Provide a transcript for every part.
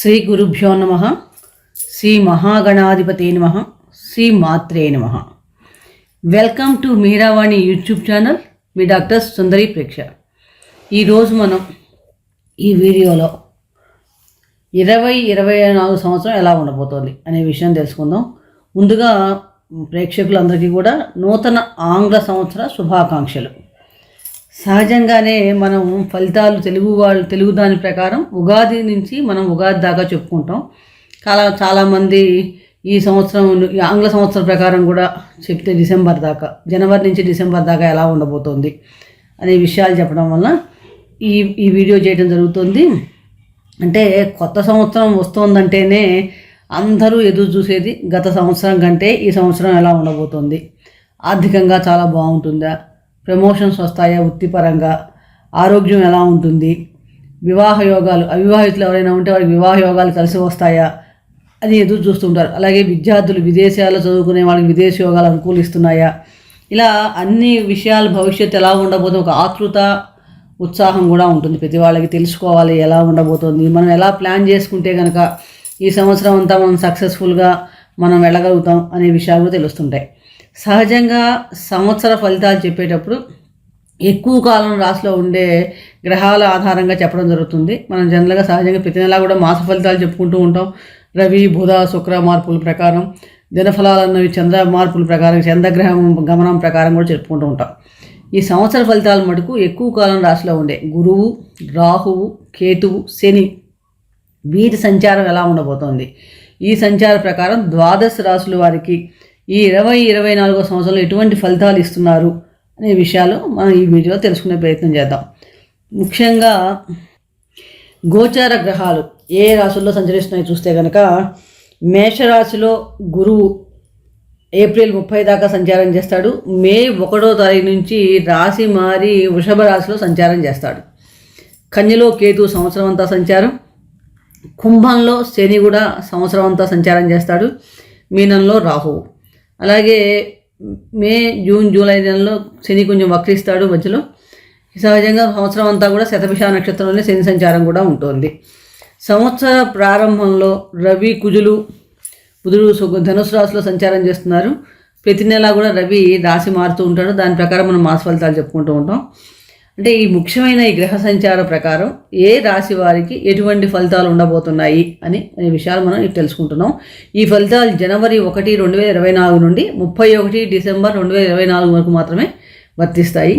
శ్రీ గురుభ్యో నమః. శ్రీ మహాగణాధిపతే నమః. శ్రీ మాత్రే నమః. Welcome to Meeravani YouTube channel. మీ డాక్టర్ సుందరి ప్రేక్ష. ఈరోజు మనం ఈ వీడియోలో 2024 సంవత్సరం ఎలా ఉండబోతోంది అనే విషయం తెలుసుకుందాం. ముందుగా ప్రేక్షకులందరికీ కూడా నూతన ఆంగ్ల సంవత్సర శుభాకాంక్షలు. సహజంగానే మనం ఫలితాలు తెలుగు దాని ప్రకారం ఉగాది నుంచి మనం ఉగాది దాకా చెప్పుకుంటాం. చాలామంది ఈ సంవత్సరం ఆంగ్ల సంవత్సరం ప్రకారం కూడా చెప్తే డిసెంబర్ దాకా, జనవరి నుంచి డిసెంబర్ దాకా ఎలా ఉండబోతోంది అనే విషయాలు చెప్పడం వల్ల ఈ వీడియో చేయడం జరుగుతుంది. అంటే కొత్త సంవత్సరం వస్తోందంటేనే అందరూ ఎదురు చూసేది గత సంవత్సరం కంటే ఈ సంవత్సరం ఎలా ఉండబోతోంది, ఆర్థికంగా చాలా బాగుంటుందా, ప్రమోషన్స్ వస్తాయా, వృత్తిపరంగా ఆరోగ్యం ఎలా ఉంటుంది, వివాహ యోగాలు, అవివాహితులు ఎవరైనా ఉంటే వారికి వివాహ యోగాలు కలిసి వస్తాయా అని ఎదురు చూస్తుంటారు. అలాగే విద్యార్థులు విదేశాల్లో చదువుకునే వాళ్ళకి విదేశీ యోగాలు అనుకూలిస్తున్నాయా, ఇలా అన్ని విషయాలు భవిష్యత్తు ఎలా ఉండబోతుంది ఒక ఆతృత ఉత్సాహం కూడా ఉంటుంది. ప్రతి వాళ్ళకి తెలుసుకోవాలి ఎలా ఉండబోతుంది, మనం ఎలా ప్లాన్ చేసుకుంటే కనుక ఈ సంవత్సరం అంతా మనం సక్సెస్ఫుల్గా మనం వెళ్ళగలుగుతాం అనే విషయాలు కూడా తెలుస్తుంటాయి. సహజంగా సంవత్సర ఫలితాలు చెప్పేటప్పుడు ఎక్కువ కాలం రాశిలో ఉండే గ్రహాల ఆధారంగా చెప్పడం జరుగుతుంది. మనం జనరల్గా సహజంగా ప్రతి నెలా కూడా మాస ఫలితాలు చెప్పుకుంటూ ఉంటాం. రవి, బుధ, శుక్ర మార్పుల ప్రకారం, దినఫలాలు అన్నవి చంద్ర మార్పుల ప్రకారం, చంద్రగ్రహం గమనం ప్రకారం కూడా చెప్పుకుంటూ ఉంటాం. ఈ సంవత్సర ఫలితాలు మటుకు ఎక్కువ కాలం రాశిలో ఉండే గురువు, రాహువు, కేతువు, శని వీటి సంచారం ఎలా ఉండబోతోంది, ఈ సంచార ప్రకారం ద్వాదశ రాశుల వారికి ఈ 2024 సంవత్సరంలో ఎటువంటి ఫలితాలు ఇస్తున్నారు అనే విషయాలు మనం ఈ వీడియోలో తెలుసుకునే ప్రయత్నం చేద్దాం. ముఖ్యంగా గోచార గ్రహాలు ఏ రాశుల్లో సంచరిస్తున్నాయో చూస్తే కనుక మేషరాశిలో గురువు ఏప్రిల్ 30 దాకా సంచారం చేస్తాడు. మే 1వ తారీఖు నుంచి రాశి మారి వృషభ రాశిలో సంచారం చేస్తాడు. కన్యలో కేతు సంవత్సరం అంతా సంచారం, కుంభంలో శని కూడా సంవత్సరం అంతా సంచారం చేస్తాడు, మీనంలో రాహువు. అలాగే మే, జూన్, జూలై నెలలో శని కొంచెం వక్రిస్తాడు మధ్యలో. సహజంగా సంవత్సరం అంతా కూడా శతభిష నక్షత్రంలోనే శని సంచారం కూడా ఉంటుంది. సంవత్సర ప్రారంభంలో రవి, కుజులు, బుధుడు ధనుసు రాశిలో సంచారం చేస్తున్నారు. ప్రతి నెల కూడా రవి రాశి మారుతూ ఉంటాడు. దాని ప్రకారం మనం మాస ఫలితాలు చెప్పుకుంటూ ఉంటాం. అంటే ఈ ముఖ్యమైన ఈ గ్రహ సంచార ప్రకారం ఏ రాశి వారికి ఎటువంటి ఫలితాలు ఉండబోతున్నాయి అనే విషయాలు మనం తెలుసుకుంటున్నాం. ఈ ఫలితాలు జనవరి 1, 2024 నుండి 31 డిసెంబర్ 2024 వరకు మాత్రమే వర్తిస్తాయి.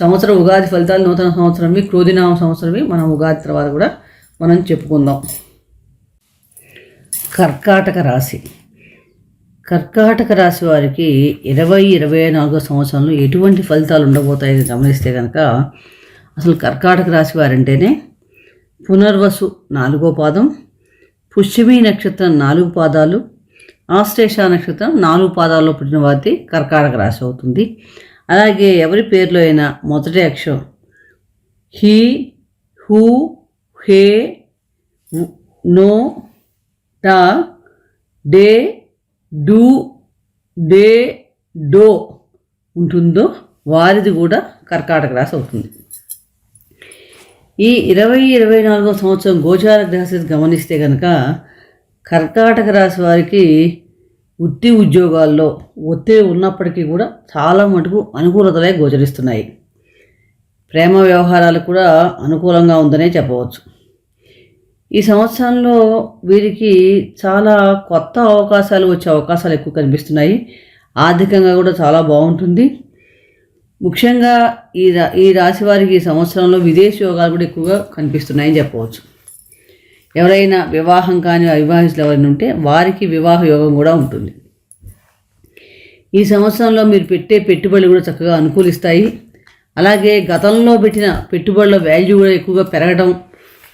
సంవత్సరం ఉగాది ఫలితాలు నూతన సంవత్సరంవి, క్రోధినామ సంవత్సరంవి మనం ఉగాది తర్వాత కూడా మనం చెప్పుకుందాం. కర్కాటక రాశి. కర్కాటక రాశి వారికి 2024 సంవత్సరంలో ఎటువంటి ఫలితాలు ఉండబోతాయని గమనిస్తే కనుక అసలు కర్కాటక రాశి వారంటేనే పునర్వసు 4వ పాదం, పుష్యమి నక్షత్రం 4 పాదాలు, ఆశ్లేష నక్షత్రం 4 పాదాల్లో పుట్టిన వారి కర్కాటక రాశి అవుతుంది. అలాగే ఎవరి పేరులో అయినా మొదటి అక్షరం హీ, హూ, హే, నో, టా, డే, డూ, డే, డో ఉంటుందో వారిది కూడా కర్కాటక రాశి అవుతుంది. ఈ 2024 సంవత్సరం గోచార గ్రహస్థితి గమనిస్తే కనుక కర్కాటక రాశి వారికి వృత్తి ఉద్యోగాల్లో ఒత్తిడి ఉన్నప్పటికీ కూడా చాలా మటుకు అనుకూలతలే గోచరిస్తున్నాయి. ప్రేమ వ్యవహారాలు కూడా అనుకూలంగా ఉందనే చెప్పవచ్చు. ఈ సంవత్సరంలో వీరికి చాలా కొత్త అవకాశాలు వచ్చే అవకాశాలు ఎక్కువ కనిపిస్తున్నాయి. ఆర్థికంగా కూడా చాలా బాగుంటుంది. ముఖ్యంగా ఈ రాశి వారికి ఈ సంవత్సరంలో విదేశీ యోగాలు కూడా ఎక్కువగా కనిపిస్తున్నాయని చెప్పవచ్చు. ఎవరైనా వివాహం కాని అవివాహితులు ఎవరైనా ఉంటే వారికి వివాహ యోగం కూడా ఉంటుంది. ఈ సంవత్సరంలో మీరు పెట్టే పెట్టుబడులు కూడా చక్కగా అనుకూలిస్తాయి. అలాగే గతంలో పెట్టిన పెట్టుబడుల వాల్యూ కూడా ఎక్కువగా పెరగడం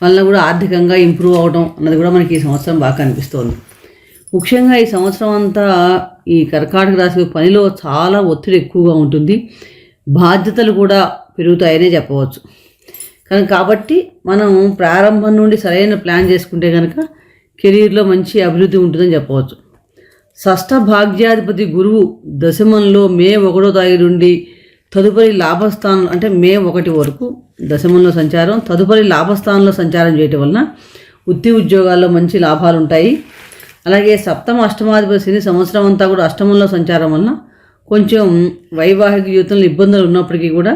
వల్ల కూడా ఆర్థికంగా ఇంప్రూవ్ అవడం అన్నది కూడా మనకి ఈ సంవత్సరం బాగా కనిపిస్తోంది. ముఖ్యంగా ఈ సంవత్సరం అంతా ఈ కర్కాటక రాశి పనిలో చాలా ఒత్తిడి ఎక్కువగా ఉంటుంది. బాధ్యతలు కూడా పెరుగుతాయనే చెప్పవచ్చు. కాబట్టి మనం ప్రారంభం నుండి సరైన ప్లాన్ చేసుకుంటే కనుక కెరీర్లో మంచి అభివృద్ధి ఉంటుందని చెప్పవచ్చు. షష్ఠ భాగ్యాధిపతి గురువు దశమంలో మే 1వ తారీఖు నుండి తదుపరి లాభస్థానం అంటే మే 1 వరకు దశమంలో సంచారం, తదుపరి లాభస్థానంలో సంచారం చేయటం వలన వృత్తి ఉద్యోగాల్లో మంచి లాభాలు ఉంటాయి. అలాగే సప్తమ అష్టమాధిపతి శని సంవత్సరం అంతా కూడా అష్టమంలో సంచారం వలన కొంచెం వైవాహిక జీవితంలో ఇబ్బందులు ఉన్నప్పటికీ కూడా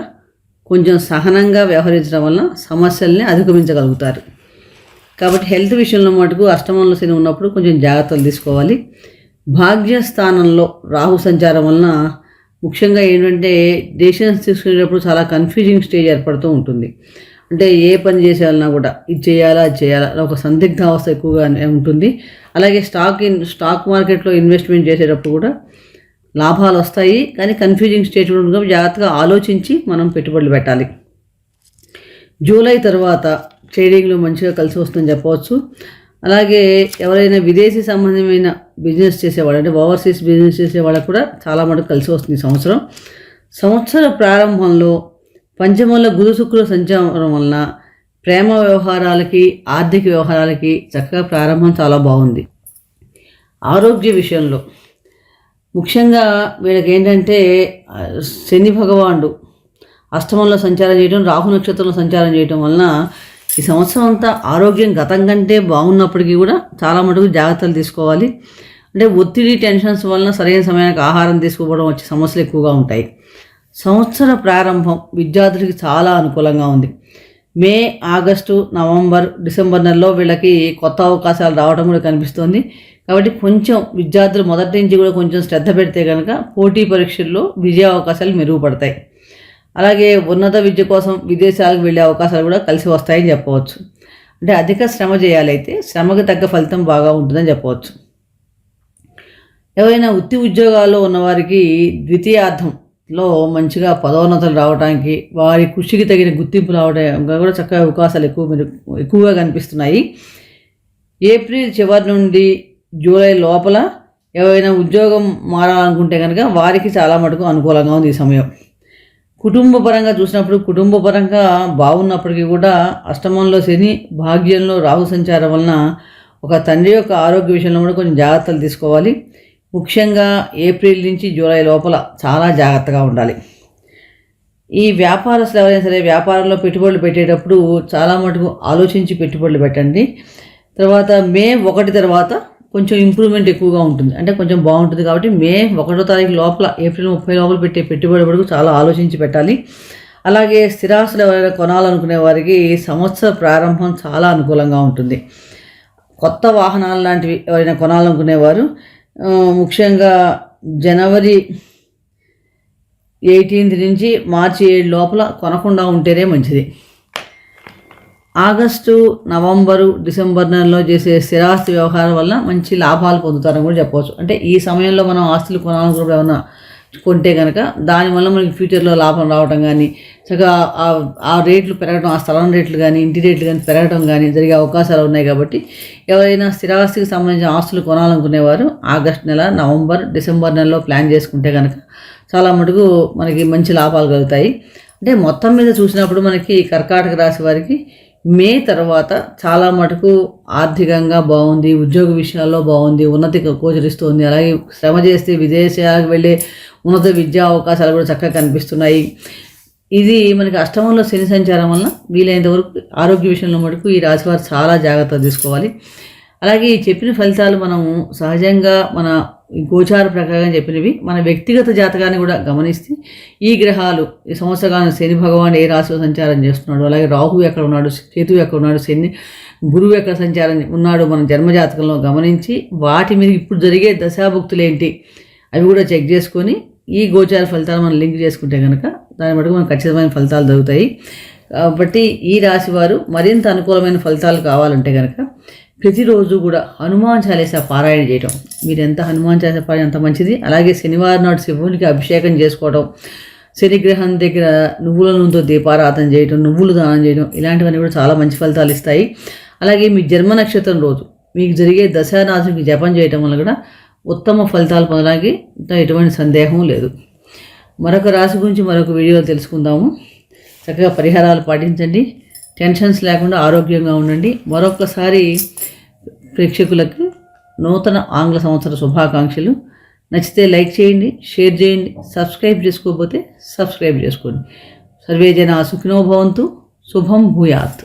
కొంచెం సహనంగా వ్యవహరించడం వలన సమస్యల్ని అధిగమించగలుగుతారు. కాబట్టి హెల్త్ విషయంలో మటుకు అష్టమంలో శని ఉన్నప్పుడు కొంచెం జాగ్రత్తలు తీసుకోవాలి. భాగ్యస్థానంలో రాహు సంచారం వలన ముఖ్యంగా ఏంటంటే డెసిషన్స్ తీసుకునేటప్పుడు చాలా కన్ఫ్యూజింగ్ స్టేజ్ ఏర్పడుతూ ఉంటుంది. అంటే ఏ పని చేసేయాలన్నా కూడా ఇది చేయాలా అది చేయాలా ఒక సందిగ్ధ అవస్థ ఎక్కువగా ఉంటుంది. అలాగే స్టాక్ మార్కెట్లో ఇన్వెస్ట్మెంట్ చేసేటప్పుడు కూడా లాభాలు వస్తాయి, కానీ కన్ఫ్యూజింగ్ స్టేజ్ ఉంటుంది కాబట్టి జాగ్రత్తగా ఆలోచించి మనం పెట్టుబడులు పెట్టాలి. జూలై తర్వాత ట్రేడింగ్లో మంచిగా కలిసి వస్తుందని చెప్పవచ్చు. అలాగే ఎవరైనా విదేశీ సంబంధమైన బిజినెస్ చేసేవాళ్ళు అంటే ఓవర్సీస్ బిజినెస్ చేసేవాళ్ళకు కూడా చాలా మటుకు కలిసి వస్తుంది సంవత్సర ప్రారంభంలో పంచమంలో గురు శుక్ర సంచారం వలన ప్రేమ వ్యవహారాలకి ఆర్థిక వ్యవహారాలకి చక్కగా ప్రారంభం చాలా బాగుంది. ఆరోగ్య విషయంలో ముఖ్యంగా వీళ్ళకి ఏంటంటే శని భగవానుడు అష్టమంలో సంచారం చేయడం, రాహు నక్షత్రంలో సంచారం చేయడం వలన ఈ సంవత్సరం అంతా ఆరోగ్యం గతం కంటే బాగున్నప్పటికీ కూడా చాలా మటుకు జాగ్రత్తలు తీసుకోవాలి. అంటే ఒత్తిడి టెన్షన్స్ వలన సరైన సమయానికి ఆహారం తీసుకోవడం వచ్చే సమస్యలు ఎక్కువగా ఉంటాయి. సంవత్సర ప్రారంభం విద్యార్థులకి చాలా అనుకూలంగా ఉంది. మే, ఆగస్టు, నవంబర్, డిసెంబర్ నెలలో వీళ్ళకి కొత్త అవకాశాలు రావడం కూడా కనిపిస్తుంది. కాబట్టి కొంచెం విద్యార్థులు మొదటి నుంచి కూడా కొంచెం శ్రద్ధ పెడితే కనుక పోటీ పరీక్షల్లో విజయ అవకాశాలు మెరుగుపడతాయి. అలాగే ఉన్నత విద్య కోసం విదేశాలకు వెళ్ళే అవకాశాలు కూడా కలిసి వస్తాయని చెప్పవచ్చు. అంటే అధిక శ్రమ చేయాలైతే శ్రమకు తగ్గ ఫలితం బాగా ఉంటుందని చెప్పవచ్చు. ఎవరైనా వృత్తి ఉద్యోగాల్లో ఉన్నవారికి ద్వితీయార్థంలో మంచిగా పదోన్నతులు రావడానికి, వారి కృషికి తగిన గుర్తింపు రావడానికి కూడా చక్కగా అవకాశాలు ఎక్కువగా కనిపిస్తున్నాయి. ఏప్రిల్ చివరి నుండి జూలై లోపల ఎవరైనా ఉద్యోగం మారాలనుకుంటే కనుక వారికి చాలా మటుకు అనుకూలంగా ఉంది ఈ సమయం. కుటుంబ పరంగా చూసినప్పుడు కుటుంబ పరంగా బాగున్నప్పటికీ కూడా అష్టమంలో శని, భాగ్యంలో రాహు సంచారం వలన ఒక తండ్రి యొక్క ఆరోగ్య విషయంలో కూడా కొంచెం జాగ్రత్తలు తీసుకోవాలి. ముఖ్యంగా ఏప్రిల్ నుంచి జూలై లోపల చాలా జాగ్రత్తగా ఉండాలి. ఈ వ్యాపారస్తులు ఎవరైనా సరే వ్యాపారంలో పెట్టుబడులు పెట్టేటప్పుడు చాలా మటుకు ఆలోచించి పెట్టుబడులు పెట్టండి. తర్వాత మే 1 తర్వాత కొంచెం ఇంప్రూవ్మెంట్ ఎక్కువగా ఉంటుంది, అంటే కొంచెం బాగుంటుంది. కాబట్టి మే 1వ తారీఖు లోపల ఏప్రిల్ 30 లోపల పెట్టే పెట్టుబడి వరకు చాలా ఆలోచించి పెట్టాలి. అలాగే స్థిరాస్తులు ఎవరైనా కొనాలనుకునే వారికి సంవత్సర ప్రారంభం చాలా అనుకూలంగా ఉంటుంది. కొత్త వాహనాలు లాంటివి ఎవరైనా కొనాలనుకునేవారు ముఖ్యంగా జనవరి 18 నుంచి మార్చి 7 లోపల కొనకుండా ఉంటేనే మంచిది. ఆగస్టు, నవంబరు, డిసెంబర్ నెలలో చేసే స్థిరాస్తి వ్యవహారం వల్ల మంచి లాభాలు పొందుతారని కూడా చెప్పవచ్చు. అంటే ఈ సమయంలో మనం ఆస్తులు కొనాలనుకున్నప్పుడు ఏమన్నా కొంటే కనుక దానివల్ల మనకి ఫ్యూచర్లో లాభం రావడం కానీ, చక్కగా ఆ రేట్లు పెరగడం, ఆ స్థలం రేట్లు కానీ ఇంటి రేట్లు కానీ పెరగడం కానీ జరిగే అవకాశాలు ఉన్నాయి. కాబట్టి ఎవరైనా స్థిరాస్తికి సంబంధించిన ఆస్తులు కొనాలనుకునేవారు ఆగస్టు నెల, నవంబర్, డిసెంబర్ నెలలో ప్లాన్ చేసుకుంటే కనుక చాలా మటుకు మనకి మంచి లాభాలు కలుగుతాయి. అంటే మొత్తం మీద చూసినప్పుడు మనకి కర్కాటక రాశి వారికి మే తర్వాత చాలా మటుకు ఆర్థికంగా బాగుంది, ఉద్యోగ విషయాల్లో బాగుంది, ఉన్నతి గోచరిస్తుంది. అలాగే శ్రమ చేస్తే విదేశాలకు వెళ్ళే ఉన్నత విద్యా అవకాశాలు కూడా చక్కగా కనిపిస్తున్నాయి. ఇది మనకి అష్టమంలో శని సంచారం వలన వీలైనంత వరకు ఆరోగ్య విషయంలో మటుకు ఈ రాశివారు చాలా జాగ్రత్త తీసుకోవాలి. అలాగే ఈ చెప్పిన ఫలితాలు మనము సహజంగా మన గోచార ప్రకారం చెప్పినవి మన వ్యక్తిగత జాతకాన్ని కూడా గమనిస్తే ఈ గ్రహాలు ఈ సంవత్సరకాలం శని భగవాన్ ఏ రాశిలో సంచారం చేస్తున్నాడు, అలాగే రాహు ఎక్కడ ఉన్నాడు, కేతువు ఎక్కడ ఉన్నాడు, శని గురువు ఎక్కడ సంచారం ఉన్నాడు మన జన్మజాతకంలో గమనించి వాటి మీద ఇప్పుడు జరిగే దశాభుక్తులు ఏంటి అవి కూడా చెక్ చేసుకొని ఈ గోచార ఫలితాలు మనం లింక్ చేసుకుంటే కనుక దాన్ని బట్టి మనకు ఖచ్చితమైన ఫలితాలు దొరుకుతాయి. కాబట్టి ఈ రాశి వారు మరింత అనుకూలమైన ఫలితాలు కావాలంటే కనుక ప్రతిరోజు కూడా హనుమాన్ చాలీసా పారాయణ చేయడం, మీరు ఎంత హనుమాన్ చాలీసా పారాయణ అంత మంచిది. అలాగే శనివారం నాడు శివునికి అభిషేకం చేసుకోవడం, శనిగ్రహం దగ్గర నువ్వుల నూనెతో దీపారాధన చేయడం, నువ్వులు దానం చేయడం, ఇలాంటివన్నీ కూడా చాలా మంచి ఫలితాలు ఇస్తాయి. అలాగే మీ జన్మ నక్షత్రం రోజు మీకు జరిగే దశానాథునికి జపం చేయడం వల్ల కూడా ఉత్తమ ఫలితాలు పొందడానికి ఎటువంటి సందేహం లేదు. మరొక రాశి గురించి మరొక వీడియోలో తెలుసుకుందాము. చక్కగా పరిహారాలు పాటించండి, టెన్షన్స్ లేకుండా ఆరోగ్యంగా ఉండండి. మరొకసారి ప్రేక్షకులకు నూతన ఆంగ్ల సంవత్సర శుభాకాంక్షలు. నచ్చితే లైక్ చేయండి, షేర్ చేయండి, సబ్స్క్రైబ్ చేసుకోకపోతే సబ్స్క్రైబ్ చేసుకోండి. సర్వే జనా సుఖినో భవంతు. శుభం భూయాత్.